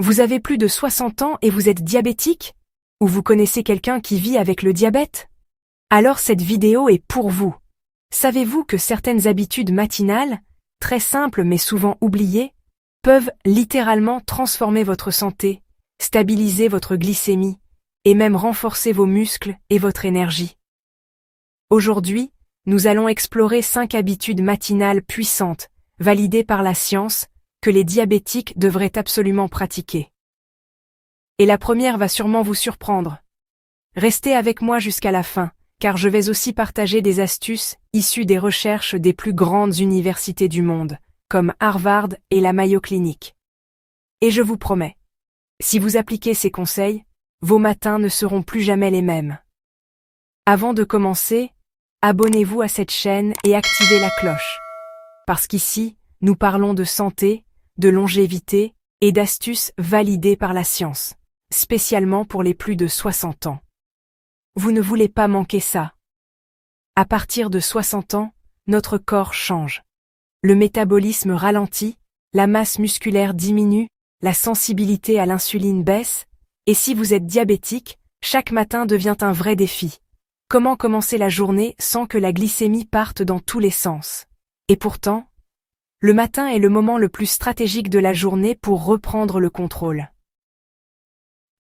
Vous avez plus de 60 ans et vous êtes diabétique? Ou vous connaissez quelqu'un qui vit avec le diabète? Alors cette vidéo est pour vous. Savez-vous que certaines habitudes matinales, très simples mais souvent oubliées, peuvent littéralement transformer votre santé, stabiliser votre glycémie, et même renforcer vos muscles et votre énergie? Aujourd'hui, nous allons explorer 5 habitudes matinales puissantes, validées par la science, que les diabétiques devraient absolument pratiquer. Et la première va sûrement vous surprendre. Restez avec moi jusqu'à la fin, car je vais aussi partager des astuces issues des recherches des plus grandes universités du monde, comme Harvard et la Mayo Clinic. Et je vous promets, si vous appliquez ces conseils, vos matins ne seront plus jamais les mêmes. Avant de commencer, abonnez-vous à cette chaîne et activez la cloche. Parce qu'ici, nous parlons de santé, de longévité et d'astuces validées par la science, spécialement pour les plus de 60 ans. Vous ne voulez pas manquer ça. À partir de 60 ans, notre corps change. Le métabolisme ralentit, la masse musculaire diminue, la sensibilité à l'insuline baisse, et si vous êtes diabétique, chaque matin devient un vrai défi. Comment commencer la journée sans que la glycémie parte dans tous les sens? Et pourtant, le matin est le moment le plus stratégique de la journée pour reprendre le contrôle.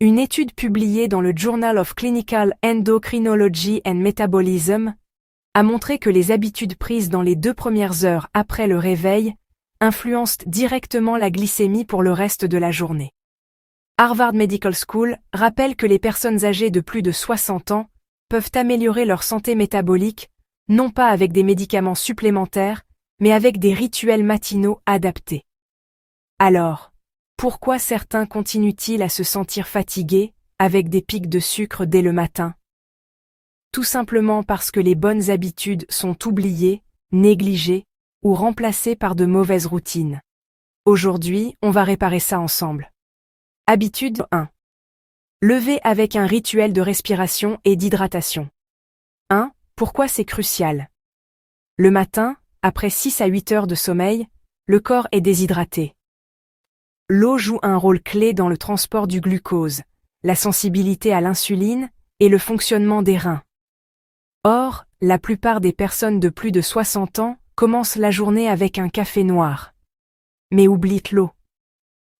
Une étude publiée dans le Journal of Clinical Endocrinology and Metabolism a montré que les habitudes prises dans les 2 premières heures après le réveil influencent directement la glycémie pour le reste de la journée. Harvard Medical School rappelle que les personnes âgées de plus de 60 ans peuvent améliorer leur santé métabolique, non pas avec des médicaments supplémentaires, mais avec des rituels matinaux adaptés. Alors, pourquoi certains continuent-ils à se sentir fatigués, avec des pics de sucre dès le matin? Tout simplement parce que les bonnes habitudes sont oubliées, négligées, ou remplacées par de mauvaises routines. Aujourd'hui, on va réparer ça ensemble. Habitude 1. Lever avec un rituel de respiration et d'hydratation. 1. Pourquoi c'est crucial? Le matin, après 6 à 8 heures de sommeil, le corps est déshydraté. L'eau joue un rôle clé dans le transport du glucose, la sensibilité à l'insuline et le fonctionnement des reins. Or, la plupart des personnes de plus de 60 ans commencent la journée avec un café noir. Mais oublient l'eau.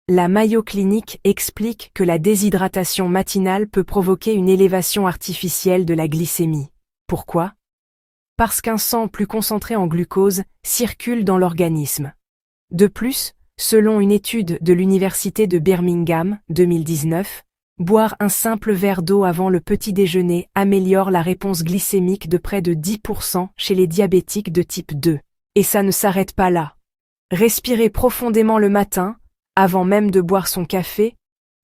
La Mayo Clinic explique que la déshydratation matinale peut provoquer une élévation artificielle de la glycémie. Pourquoi? Parce qu'un sang plus concentré en glucose circule dans l'organisme. De plus, selon une étude de l'Université de Birmingham, 2019, boire un simple verre d'eau avant le petit déjeuner améliore la réponse glycémique de près de 10% chez les diabétiques de type 2. Et ça ne s'arrête pas là. Respirer profondément le matin, avant même de boire son café,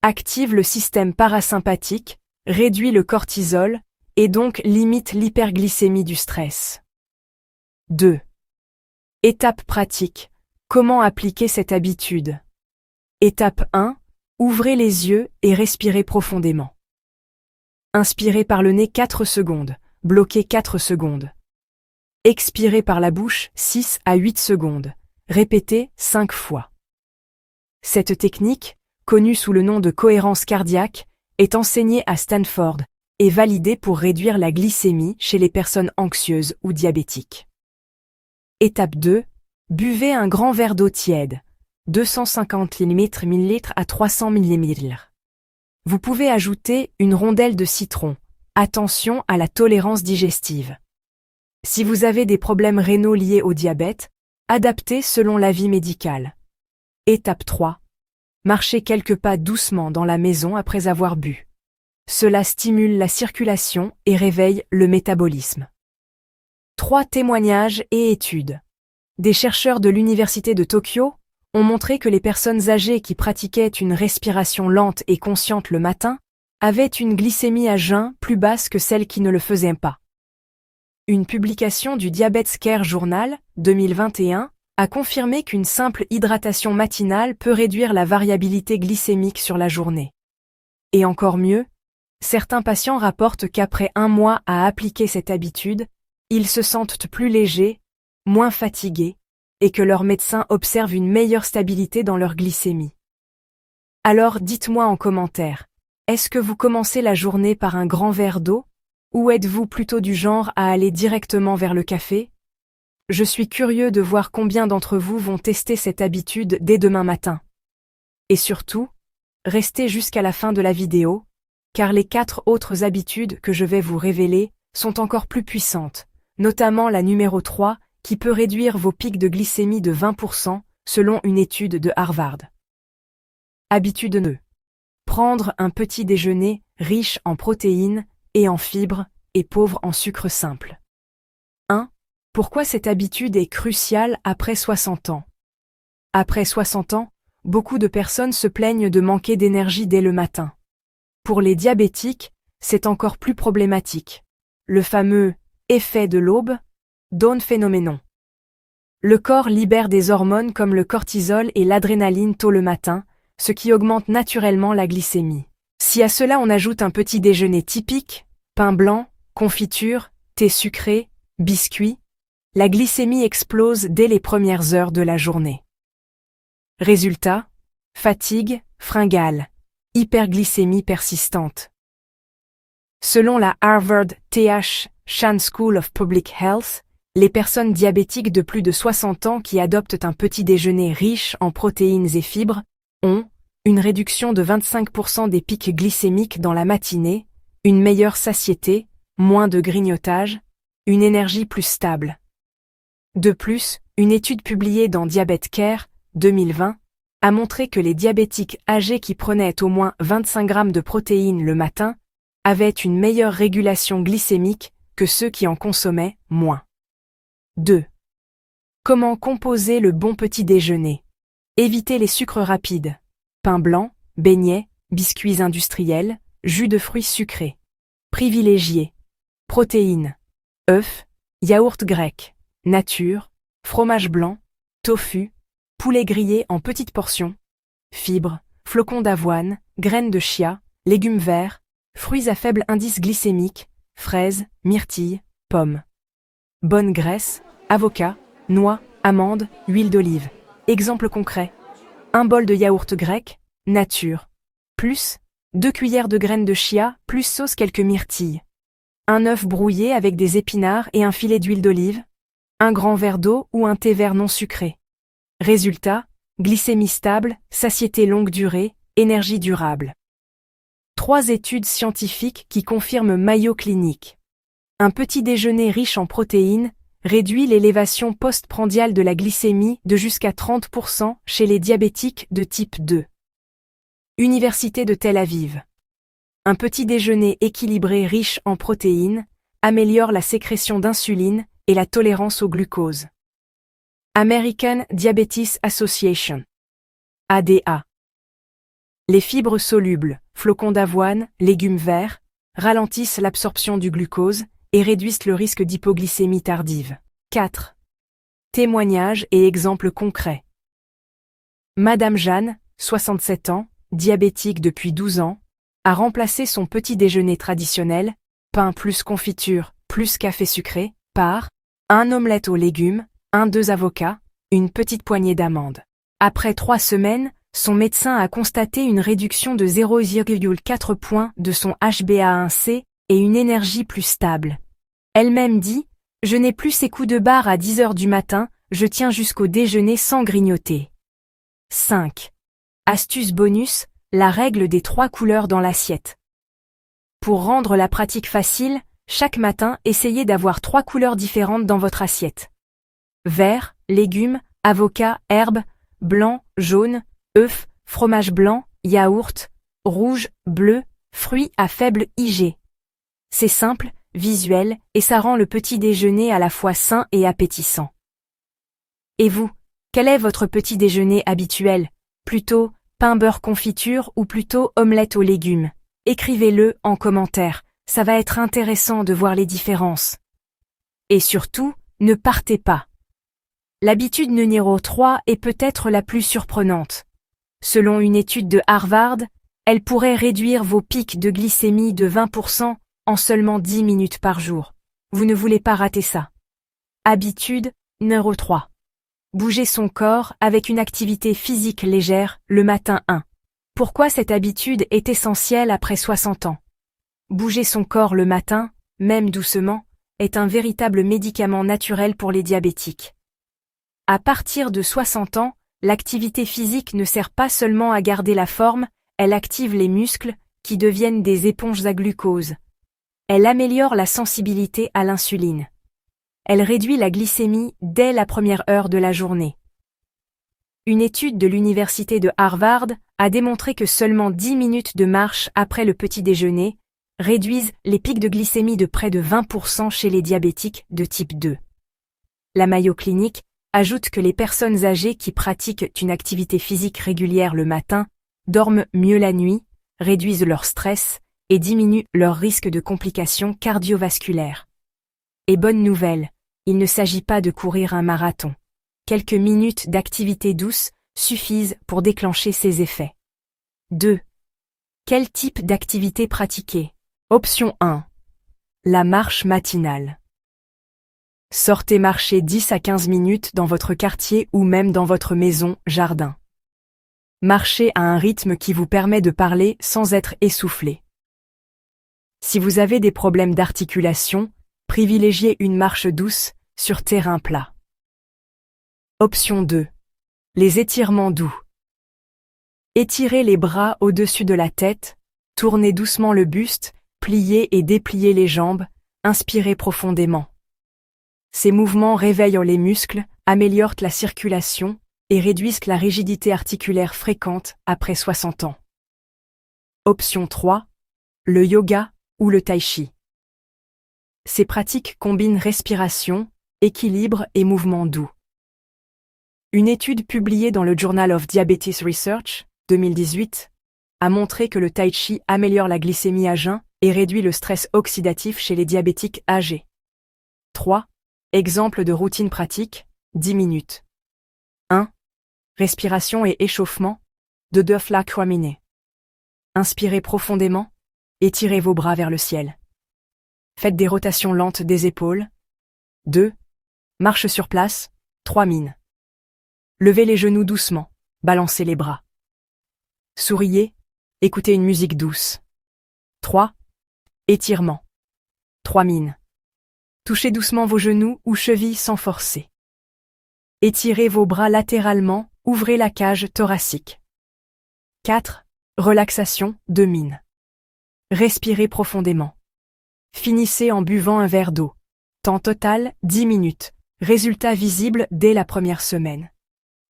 active le système parasympathique, réduit le cortisol, et donc limite l'hyperglycémie du stress. 2. Étape pratique. Comment appliquer cette habitude? Étape 1. Ouvrez les yeux et respirez profondément. Inspirez par le nez 4 secondes, bloquez 4 secondes. Expirez par la bouche 6 à 8 secondes, répétez 5 fois. Cette technique, connue sous le nom de cohérence cardiaque, est enseignée à Stanford et validée pour réduire la glycémie chez les personnes anxieuses ou diabétiques. Étape 2. Buvez un grand verre d'eau tiède, 250 ml à 300 ml. Vous pouvez ajouter une rondelle de citron. Attention à la tolérance digestive. Si vous avez des problèmes rénaux liés au diabète, adaptez selon l'avis médical. Étape 3. Marchez quelques pas doucement dans la maison après avoir bu. Cela stimule la circulation et réveille le métabolisme. 3 témoignages et études. Des chercheurs de l'Université de Tokyo ont montré que les personnes âgées qui pratiquaient une respiration lente et consciente le matin avaient une glycémie à jeun plus basse que celles qui ne le faisaient pas. Une publication du Diabetes Care Journal, 2021, a confirmé qu'une simple hydratation matinale peut réduire la variabilité glycémique sur la journée. Et encore mieux, certains patients rapportent qu'après 1 mois à appliquer cette habitude, ils se sentent plus légers, moins fatigués, et que leur médecin observe une meilleure stabilité dans leur glycémie. Alors dites-moi en commentaire, est-ce que vous commencez la journée par un grand verre d'eau? Ou êtes-vous plutôt du genre à aller directement vers le café? Je suis curieux de voir combien d'entre vous vont tester cette habitude dès demain matin. Et surtout, restez jusqu'à la fin de la vidéo, car les 4 autres habitudes que je vais vous révéler sont encore plus puissantes, notamment la numéro 3, qui peut réduire vos pics de glycémie de 20%, selon une étude de Harvard. Habitude 2. Prendre un petit déjeuner riche en protéines et en fibres et pauvre en sucre simple. 1. Pourquoi cette habitude est cruciale après 60 ans? Après 60 ans, beaucoup de personnes se plaignent de manquer d'énergie dès le matin. Pour les diabétiques, c'est encore plus problématique. Le fameux « effet de l'aube » dawn phenoménon. Le corps libère des hormones comme le cortisol et l'adrénaline tôt le matin, ce qui augmente naturellement la glycémie. Si à cela on ajoute un petit déjeuner typique, pain blanc, confiture, thé sucré, biscuits, la glycémie explose dès les premières heures de la journée. Résultat, fatigue, fringale, hyperglycémie persistante. Selon la Harvard T.H. Chan School of Public Health, les personnes diabétiques de plus de 60 ans qui adoptent un petit déjeuner riche en protéines et fibres ont une réduction de 25% des pics glycémiques dans la matinée, une meilleure satiété, moins de grignotage, une énergie plus stable. De plus, une étude publiée dans Diabète Care, 2020, a montré que les diabétiques âgés qui prenaient au moins 25 grammes de protéines le matin avaient une meilleure régulation glycémique que ceux qui en consommaient moins. 2. Comment composer le bon petit déjeuner? Évitez les sucres rapides. Pain blanc, beignets, biscuits industriels, jus de fruits sucrés. Privilégiez protéines, œufs, yaourt grec, nature, fromage blanc, tofu, poulet grillé en petites portions, fibres, flocons d'avoine, graines de chia, légumes verts, fruits à faible indice glycémique, fraises, myrtilles, pommes. Bonne graisse, avocat, noix, amandes, huile d'olive. Exemple concret. Un bol de yaourt grec, nature. Plus 2 cuillères de graines de chia, plus sauce quelques myrtilles. Un œuf brouillé avec des épinards et un filet d'huile d'olive. Un grand verre d'eau ou un thé vert non sucré. Résultat, glycémie stable, satiété longue durée, énergie durable. 3 études scientifiques qui confirment Mayo Clinic. Un petit déjeuner riche en protéines réduit l'élévation postprandiale de la glycémie de jusqu'à 30% chez les diabétiques de type 2. Université de Tel Aviv. Un petit déjeuner équilibré riche en protéines améliore la sécrétion d'insuline et la tolérance au glucose. American Diabetes Association. ADA. Les fibres solubles, flocons d'avoine, légumes verts, ralentissent l'absorption du glucose et réduisent le risque d'hypoglycémie tardive. 4. Témoignages et exemples concrets. Madame Jeanne, 67 ans, diabétique depuis 12 ans, a remplacé son petit déjeuner traditionnel, pain plus confiture plus café sucré, par un omelette aux légumes, 1-2 avocats, une petite poignée d'amandes. Après 3 semaines, son médecin a constaté une réduction de 0,4 points de son HbA1c et une énergie plus stable. Elle-même dit « Je n'ai plus ces coups de barre à 10 heures du matin, je tiens jusqu'au déjeuner sans grignoter. » 5. Astuce bonus, la règle des 3 couleurs dans l'assiette. Pour rendre la pratique facile, chaque matin, essayez d'avoir 3 couleurs différentes dans votre assiette. Vert, légumes, avocat, herbes, blanc, jaune, œufs, fromage blanc, yaourt, rouge, bleu, fruits à faible IG. C'est simple, visuel, et ça rend le petit déjeuner à la fois sain et appétissant. Et vous, quel est votre petit déjeuner habituel? Plutôt pain beurre confiture ou plutôt omelette aux légumes? Écrivez-le en commentaire, ça va être intéressant de voir les différences. Et surtout, ne partez pas. L'habitude numéro 3 est peut-être la plus surprenante. Selon une étude de Harvard, elle pourrait réduire vos pics de glycémie de 20% en seulement 10 minutes par jour. Vous ne voulez pas rater ça. Habitude numéro 3. Bouger son corps avec une activité physique légère le matin 1. Pourquoi cette habitude est essentielle après 60 ans? Bouger son corps le matin, même doucement, est un véritable médicament naturel pour les diabétiques. À partir de 60 ans, l'activité physique ne sert pas seulement à garder la forme, elle active les muscles, qui deviennent des éponges à glucose. Elle améliore la sensibilité à l'insuline. Elle réduit la glycémie dès la première heure de la journée. Une étude de l'université de Harvard a démontré que seulement 10 minutes de marche après le petit déjeuner réduisent les pics de glycémie de près de 20% chez les diabétiques de type 2. La Mayo Clinic ajoute que les personnes âgées qui pratiquent une activité physique régulière le matin dorment mieux la nuit, réduisent leur stress et diminuent leur risque de complications cardiovasculaires. Et bonne nouvelle, il ne s'agit pas de courir un marathon. Quelques minutes d'activité douce suffisent pour déclencher ces effets. 2. Quel type d'activité pratiquer? Option 1. La marche matinale. Sortez marcher 10 à 15 minutes dans votre quartier ou même dans votre maison, jardin. Marchez à un rythme qui vous permet de parler sans être essoufflé. Si vous avez des problèmes d'articulation, privilégiez une marche douce sur terrain plat. Option 2. Les étirements doux. Étirez les bras au-dessus de la tête, tournez doucement le buste, pliez et dépliez les jambes, inspirez profondément. Ces mouvements réveillent les muscles, améliorent la circulation et réduisent la rigidité articulaire fréquente après 60 ans. Option 3. Le yoga ou le tai chi. Ces pratiques combinent respiration, équilibre et mouvements doux. Une étude publiée dans le Journal of Diabetes Research, 2018, a montré que le tai chi améliore la glycémie à jeun et réduit le stress oxydatif chez les diabétiques âgés. 3. Exemple de routine pratique, 10 minutes. 1. Respiration et échauffement, de Döfler-Craminé. Inspirez profondément, étirez vos bras vers le ciel. Faites des rotations lentes des épaules. 2. Marche sur place, 3 mines. Levez les genoux doucement, balancez les bras. Souriez, écoutez une musique douce. 3. Étirement. 3 mines. Touchez doucement vos genoux ou chevilles sans forcer. Étirez vos bras latéralement, ouvrez la cage thoracique. 4. Relaxation, 2 mines. Respirez profondément. Finissez en buvant un verre d'eau. Temps total, 10 minutes. Résultat visible dès la première semaine.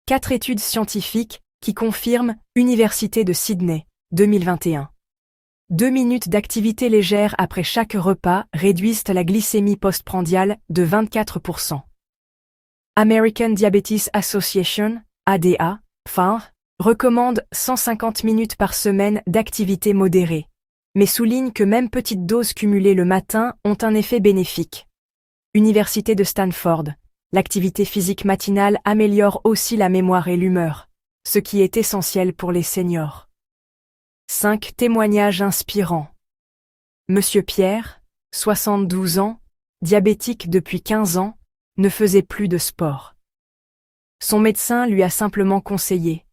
4 études scientifiques qui confirment Université de Sydney, 2021. 2 minutes d'activité légère après chaque repas réduisent la glycémie postprandiale de 24%. American Diabetes Association, ADA, FAR, recommande 150 minutes par semaine d'activité modérée, mais souligne que même petites doses cumulées le matin ont un effet bénéfique. Université de Stanford, l'activité physique matinale améliore aussi la mémoire et l'humeur, ce qui est essentiel pour les seniors. 5 témoignages inspirants. Monsieur Pierre, 72 ans, diabétique depuis 15 ans, ne faisait plus de sport. Son médecin lui a simplement conseillé: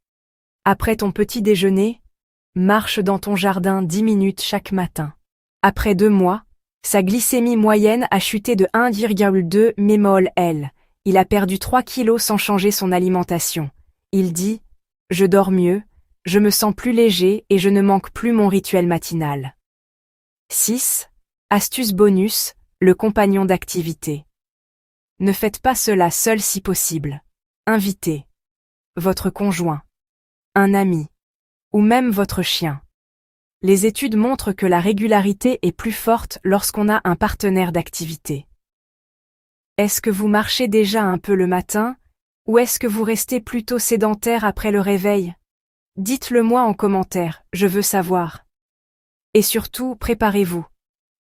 après ton petit déjeuner, marche dans ton jardin 10 minutes chaque matin. Après 2 mois, sa glycémie moyenne a chuté de 1,2 mmol/L. Il a perdu 3 kilos sans changer son alimentation. Il dit: je dors mieux, je me sens plus léger et je ne manque plus mon rituel matinal. 6. Astuce bonus, le compagnon d'activité. Ne faites pas cela seul si possible. Invitez votre conjoint, un ami, ou même votre chien. Les études montrent que la régularité est plus forte lorsqu'on a un partenaire d'activité. Est-ce que vous marchez déjà un peu le matin, ou est-ce que vous restez plutôt sédentaire après le réveil? Dites-le moi en commentaire, je veux savoir. Et surtout, préparez-vous.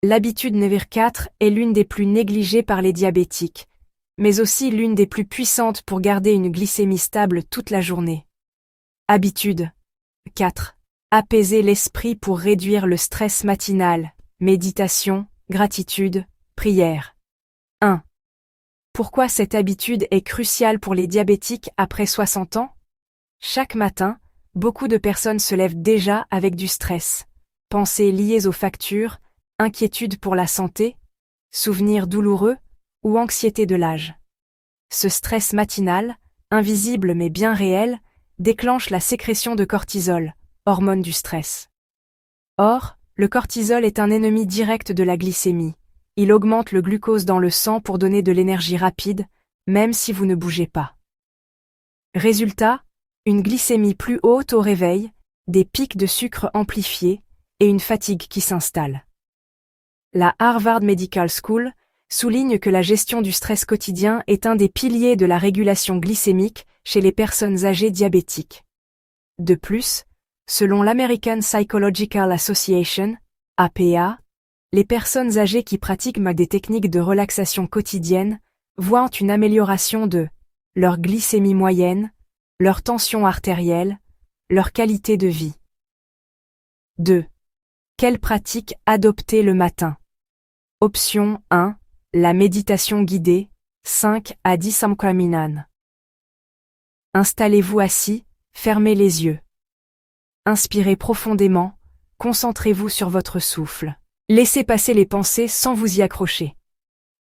L'habitude numéro 4 est l'une des plus négligées par les diabétiques, mais aussi l'une des plus puissantes pour garder une glycémie stable toute la journée. Habitude 4. Apaiser l'esprit pour réduire le stress matinal, méditation, gratitude, prière. 1. Pourquoi cette habitude est cruciale pour les diabétiques après 60 ans? Chaque matin, Beaucoup de personnes se lèvent déjà avec du stress. Pensées liées aux factures, inquiétude pour la santé, souvenirs douloureux ou anxiété de l'âge. Ce stress matinal, invisible mais bien réel, déclenche la sécrétion de cortisol, hormone du stress. Or, le cortisol est un ennemi direct de la glycémie. Il augmente le glucose dans le sang pour donner de l'énergie rapide, même si vous ne bougez pas. Résultat, une glycémie plus haute au réveil, des pics de sucre amplifiés et une fatigue qui s'installe. La Harvard Medical School souligne que la gestion du stress quotidien est un des piliers de la régulation glycémique chez les personnes âgées diabétiques. De plus, selon l'American Psychological Association, APA, les personnes âgées qui pratiquent des techniques de relaxation quotidienne voient une amélioration de leur glycémie moyenne, leur tension artérielle, leur qualité de vie. 2. Quelle pratique adopter le matin? Option 1. La méditation guidée, 5 à 10 samkaminan. Installez-vous assis, fermez les yeux. Inspirez profondément, concentrez-vous sur votre souffle. Laissez passer les pensées sans vous y accrocher.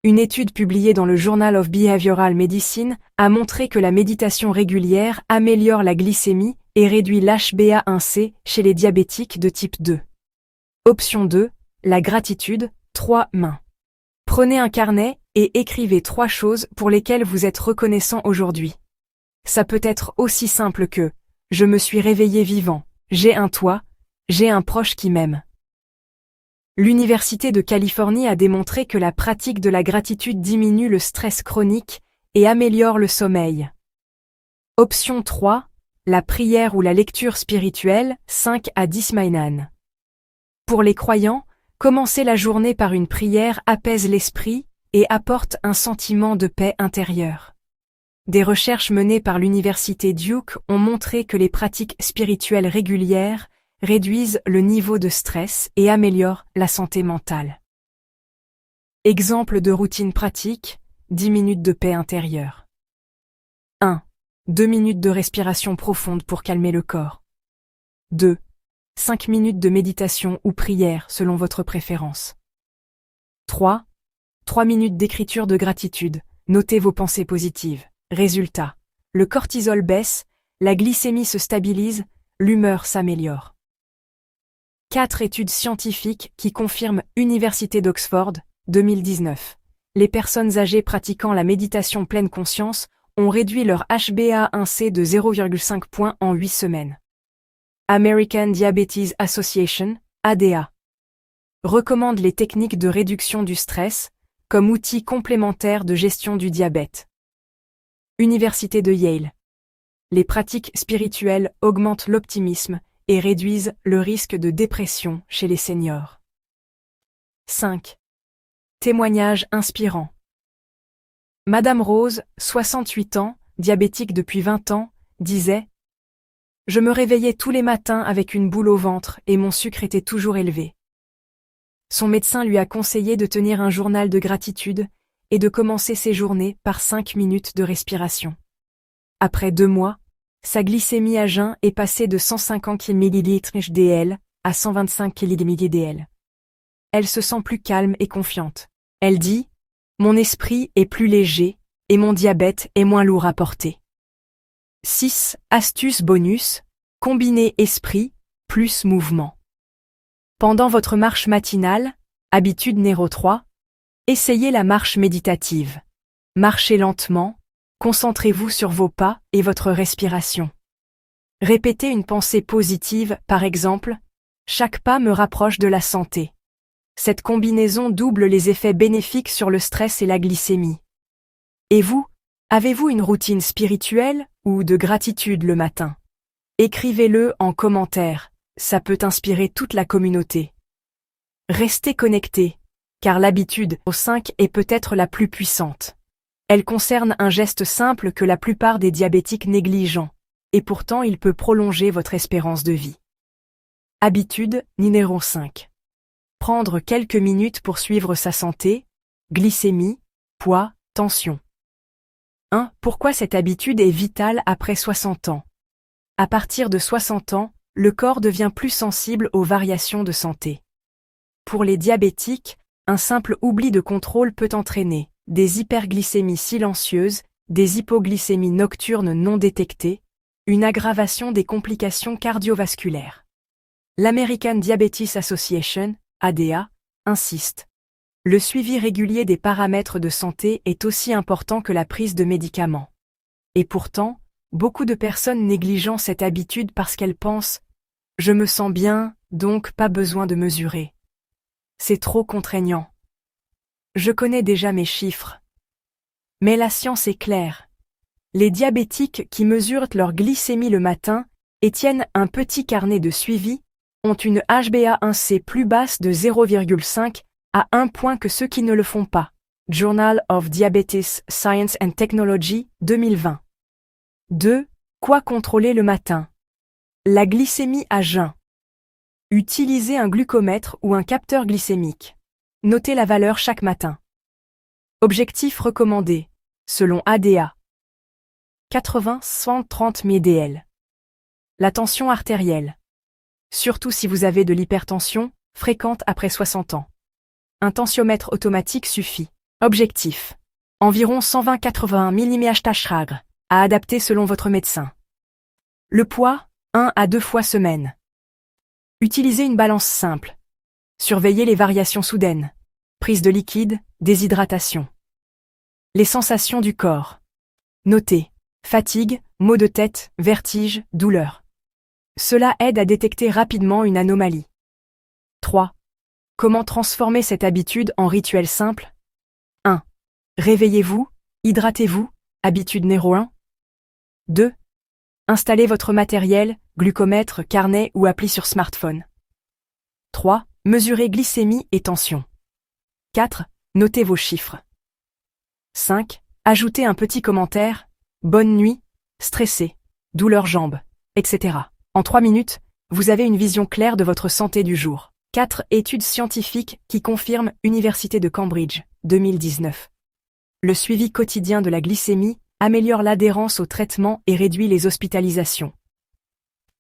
Une étude publiée dans le Journal of Behavioral Medicine a montré que la méditation régulière améliore la glycémie et réduit l'HbA1c chez les diabétiques de type 2. Option 2. La gratitude, 3 mains. Prenez un carnet et écrivez 3 choses pour lesquelles vous êtes reconnaissant aujourd'hui. Ça peut être aussi simple que « Je me suis réveillé vivant, j'ai un toit, j'ai un proche qui m'aime ». L'Université de Californie a démontré que la pratique de la gratitude diminue le stress chronique et améliore le sommeil. Option 3. La prière ou la lecture spirituelle, 5 à 10 mainan. Pour les croyants, commencer la journée par une prière apaise l'esprit et apporte un sentiment de paix intérieure. Des recherches menées par l'Université Duke ont montré que les pratiques spirituelles régulières réduisent le niveau de stress et améliorent la santé mentale. Exemple de routine pratique, 10 minutes de paix intérieure. 1. 2 minutes de respiration profonde pour calmer le corps. 2. 5 minutes de méditation ou prière selon votre préférence. 3. 3 minutes d'écriture de gratitude, notez vos pensées positives. Résultat, le cortisol baisse, la glycémie se stabilise, l'humeur s'améliore. 4 études scientifiques qui confirment Université d'Oxford, 2019. Les personnes âgées pratiquant la méditation pleine conscience ont réduit leur HbA1c de 0,5 points en 8 semaines. American Diabetes Association, ADA, recommande les techniques de réduction du stress comme outil complémentaire de gestion du diabète. Université de Yale. Les pratiques spirituelles augmentent l'optimisme et réduisent le risque de dépression chez les seniors. 5. Témoignage inspirant. Madame Rose, 68 ans, diabétique depuis 20 ans, disait « Je me réveillais tous les matins avec une boule au ventre et mon sucre était toujours élevé. » Son médecin lui a conseillé de tenir un journal de gratitude et de commencer ses journées par 5 minutes de respiration. Après 2 mois, sa glycémie à jeun est passée de 150 ml/dl à 125 ml/dl. Elle se sent plus calme et confiante. Elle dit « Mon esprit est plus léger et mon diabète est moins lourd à porter. » 6. Astuce bonus, combinez esprit plus mouvement. Pendant votre marche matinale, habitude numéro 3, essayez la marche méditative. Marchez lentement, concentrez-vous sur vos pas et votre respiration. Répétez une pensée positive, par exemple, « Chaque pas me rapproche de la santé ». Cette combinaison double les effets bénéfiques sur le stress et la glycémie. Et vous, avez-vous une routine spirituelle ou de gratitude le matin? Écrivez-le en commentaire, ça peut inspirer toute la communauté. Restez connectés, car l'habitude au 5 est peut-être la plus puissante. Elle concerne un geste simple que la plupart des diabétiques négligent, et pourtant il peut prolonger votre espérance de vie. Habitude numéro 5. Prendre quelques minutes pour suivre sa santé, glycémie, poids, tension. 1. Pourquoi cette habitude est vitale après 60 ans? À partir de 60 ans, le corps devient plus sensible aux variations de santé. Pour les diabétiques, un simple oubli de contrôle peut entraîner des hyperglycémies silencieuses, des hypoglycémies nocturnes non détectées, une aggravation des complications cardiovasculaires. L'American Diabetes Association, ADA, insiste. Le suivi régulier des paramètres de santé est aussi important que la prise de médicaments. Et pourtant, beaucoup de personnes négligent cette habitude parce qu'elles pensent « je me sens bien, donc pas besoin de mesurer ». C'est trop contraignant. Je connais déjà mes chiffres. Mais la science est claire. Les diabétiques qui mesurent leur glycémie le matin et tiennent un petit carnet de suivi ont une HbA1c plus basse de 0,5 à 1 point que ceux qui ne le font pas. Journal of Diabetes Science and Technology, 2020. 2. Quoi contrôler le matin? La glycémie à jeun. Utilisez un glucomètre ou un capteur glycémique. Notez la valeur chaque matin. Objectif recommandé, selon ADA. 80-130 mdl. La tension artérielle. Surtout si vous avez de l'hypertension, fréquente après 60 ans. Un tensiomètre automatique suffit. Objectif. Environ 120-80 mmHg, à adapter selon votre médecin. Le poids, 1 à 2 fois semaine. Utilisez une balance simple. Surveillez les variations soudaines. Prise de liquide, déshydratation. Les sensations du corps. Notez. Fatigue, maux de tête, vertige, douleur. Cela aide à détecter rapidement une anomalie. 3. Comment transformer cette habitude en rituel simple? 1. Réveillez-vous, hydratez-vous, habitude numéro 1. 2. Installez votre matériel, glucomètre, carnet ou appli sur smartphone. 3. Mesurez glycémie et tension. 4. Notez vos chiffres. 5. Ajoutez un petit commentaire, bonne nuit, stressé, douleur jambes, etc. En 3 minutes, vous avez une vision claire de votre santé du jour. 4 études scientifiques qui confirment Université de Cambridge, 2019. Le suivi quotidien de la glycémie améliore l'adhérence au traitement et réduit les hospitalisations.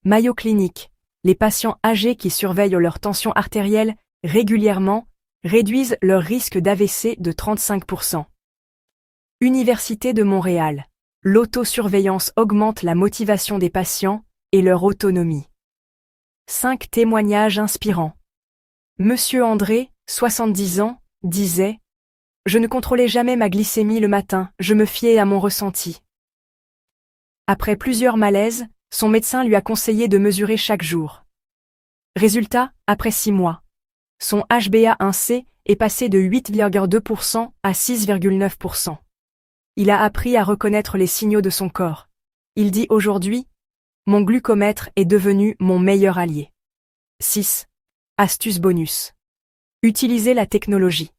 Mayo Clinic, les patients âgés qui surveillent leur tension artérielle régulièrement réduisent leur risque d'AVC de 35%. Université de Montréal, l'autosurveillance augmente la motivation des patients et leur autonomie. 5 témoignages inspirants. Monsieur André, 70 ans, disait « Je ne contrôlais jamais ma glycémie le matin, je me fiais à mon ressenti. » Après plusieurs malaises, son médecin lui a conseillé de mesurer chaque jour. Résultat, après 6 mois. Son HbA1c est passé de 8,2% à 6,9%. Il a appris à reconnaître les signaux de son corps. Il dit aujourd'hui « Mon glucomètre est devenu mon meilleur allié. » 6. Astuce bonus. Utilisez la technologie.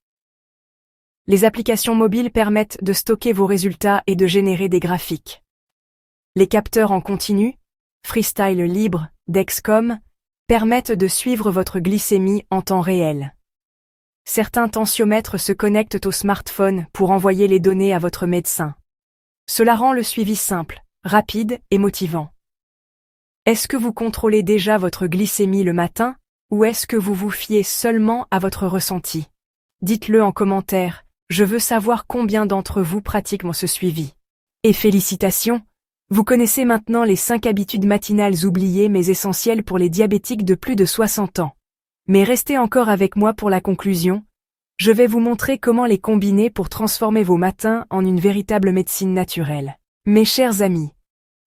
Les applications mobiles permettent de stocker vos résultats et de générer des graphiques. Les capteurs en continu, Freestyle Libre, Dexcom, permettent de suivre votre glycémie en temps réel. Certains tensiomètres se connectent au smartphone pour envoyer les données à votre médecin. Cela rend le suivi simple, rapide et motivant. Est-ce que vous contrôlez déjà votre glycémie le matin, ou est-ce que vous vous fiez seulement à votre ressenti? Dites-le en commentaire, je veux savoir combien d'entre vous pratiquent ce suivi. Et félicitations, vous connaissez maintenant les 5 habitudes matinales oubliées mais essentielles pour les diabétiques de plus de 60 ans. Mais restez encore avec moi pour la conclusion. Je vais vous montrer comment les combiner pour transformer vos matins en une véritable médecine naturelle. Mes chers amis,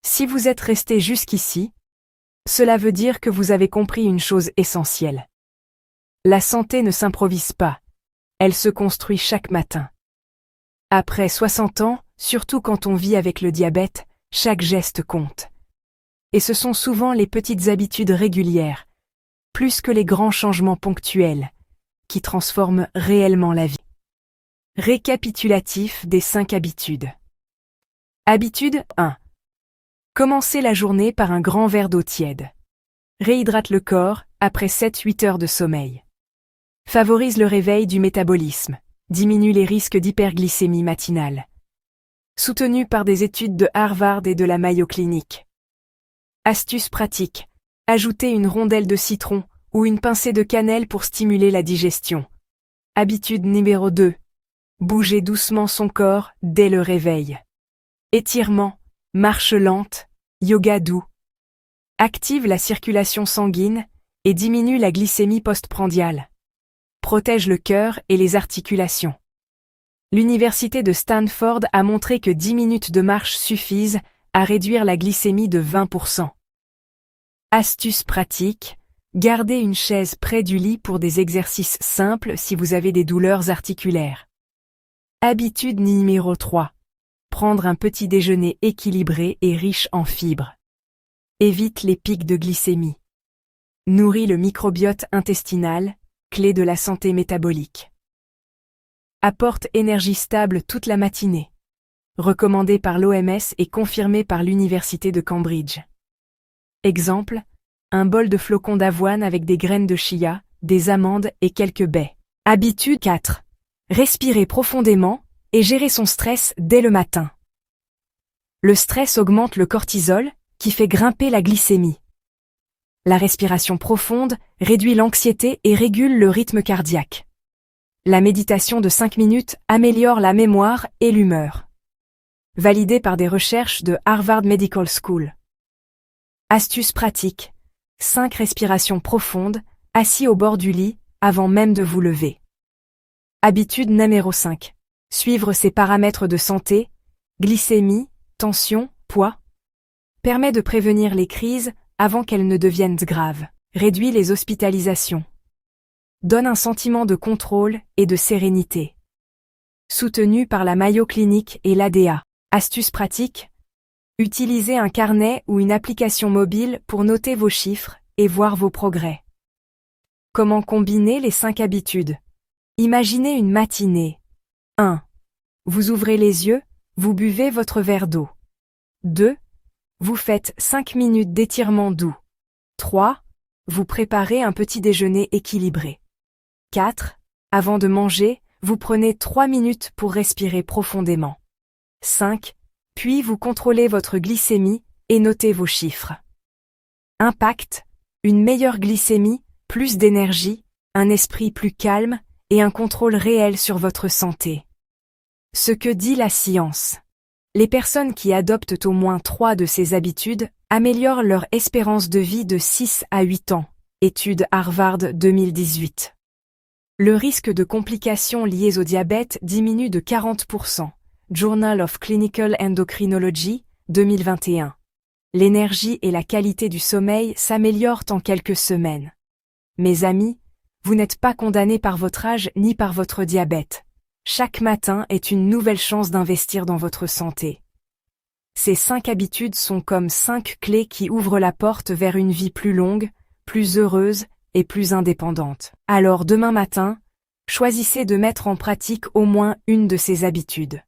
si vous êtes restés jusqu'ici, cela veut dire que vous avez compris une chose essentielle. La santé ne s'improvise pas, elle se construit chaque matin. Après 60 ans, surtout quand on vit avec le diabète, chaque geste compte. Et ce sont souvent les petites habitudes régulières, plus que les grands changements ponctuels, qui transforment réellement la vie. Récapitulatif des 5 habitudes. Habitude 1. Commencez la journée par un grand verre d'eau tiède. Réhydrate le corps après 7-8 heures de sommeil. Favorise le réveil du métabolisme, diminue les risques d'hyperglycémie matinale. Soutenu par des études de Harvard et de la Mayo Clinic. Astuce pratique. Ajoutez une rondelle de citron ou une pincée de cannelle pour stimuler la digestion. Habitude numéro 2. Bougez doucement son corps dès le réveil. Étirement, marche lente, yoga doux. Active la circulation sanguine et diminue la glycémie postprandiale. Protège le cœur et les articulations. L'université de Stanford a montré que 10 minutes de marche suffisent à réduire la glycémie de 20%. Astuce pratique. Gardez une chaise près du lit pour des exercices simples si vous avez des douleurs articulaires. Habitude numéro 3. Prendre un petit déjeuner équilibré et riche en fibres. Évite les pics de glycémie. Nourrit le microbiote intestinal, clé de la santé métabolique. Apporte énergie stable toute la matinée. Recommandé par l'OMS et confirmé par l'Université de Cambridge. Exemple, un bol de flocons d'avoine avec des graines de chia, des amandes et quelques baies. Habitude 4. Respirer profondément et gérer son stress dès le matin. Le stress augmente le cortisol, qui fait grimper la glycémie. La respiration profonde réduit l'anxiété et régule le rythme cardiaque. La méditation de 5 minutes améliore la mémoire et l'humeur. Validé par des recherches de Harvard Medical School. Astuce pratique. 5 respirations profondes, assis au bord du lit, avant même de vous lever. Habitude numéro 5. Suivre ses paramètres de santé, glycémie, tension, poids. Permet de prévenir les crises avant qu'elles ne deviennent graves. Réduit les hospitalisations. Donne un sentiment de contrôle et de sérénité. Soutenu par la Mayo Clinic et l'ADA. Astuce pratique. Utilisez un carnet ou une application mobile pour noter vos chiffres et voir vos progrès. Comment combiner les 5 habitudes? Imaginez une matinée. 1. Vous ouvrez les yeux, vous buvez votre verre d'eau. 2. Vous faites 5 minutes d'étirement doux. 3. Vous préparez un petit déjeuner équilibré. 4. Avant de manger, vous prenez 3 minutes pour respirer profondément. 5. Puis vous contrôlez votre glycémie et notez vos chiffres. Impact. Une meilleure glycémie, plus d'énergie, un esprit plus calme et un contrôle réel sur votre santé. Ce que dit la science. Les personnes qui adoptent au moins 3 de ces habitudes améliorent leur espérance de vie de 6 à 8 ans. Étude Harvard 2018. Le risque de complications liées au diabète diminue de 40%. Journal of Clinical Endocrinology, 2021. L'énergie et la qualité du sommeil s'améliorent en quelques semaines. Mes amis, vous n'êtes pas condamnés par votre âge ni par votre diabète. Chaque matin est une nouvelle chance d'investir dans votre santé. Ces 5 habitudes sont comme 5 clés qui ouvrent la porte vers une vie plus longue, plus heureuse et plus indépendante. Alors demain matin, choisissez de mettre en pratique au moins une de ces habitudes.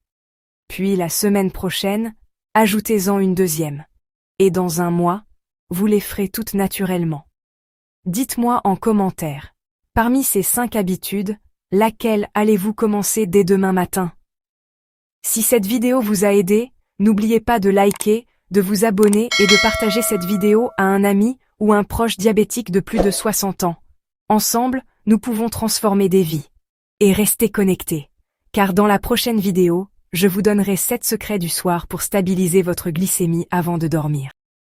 Puis la semaine prochaine, ajoutez-en une deuxième. Et dans un mois, vous les ferez toutes naturellement. Dites-moi en commentaire, parmi ces 5 habitudes, laquelle allez-vous commencer dès demain matin? Si cette vidéo vous a aidé, n'oubliez pas de liker, de vous abonner et de partager cette vidéo à un ami ou un proche diabétique de plus de 60 ans. Ensemble, nous pouvons transformer des vies. Et restez connectés, car dans la prochaine vidéo, je vous donnerai 7 secrets du soir pour stabiliser votre glycémie avant de dormir.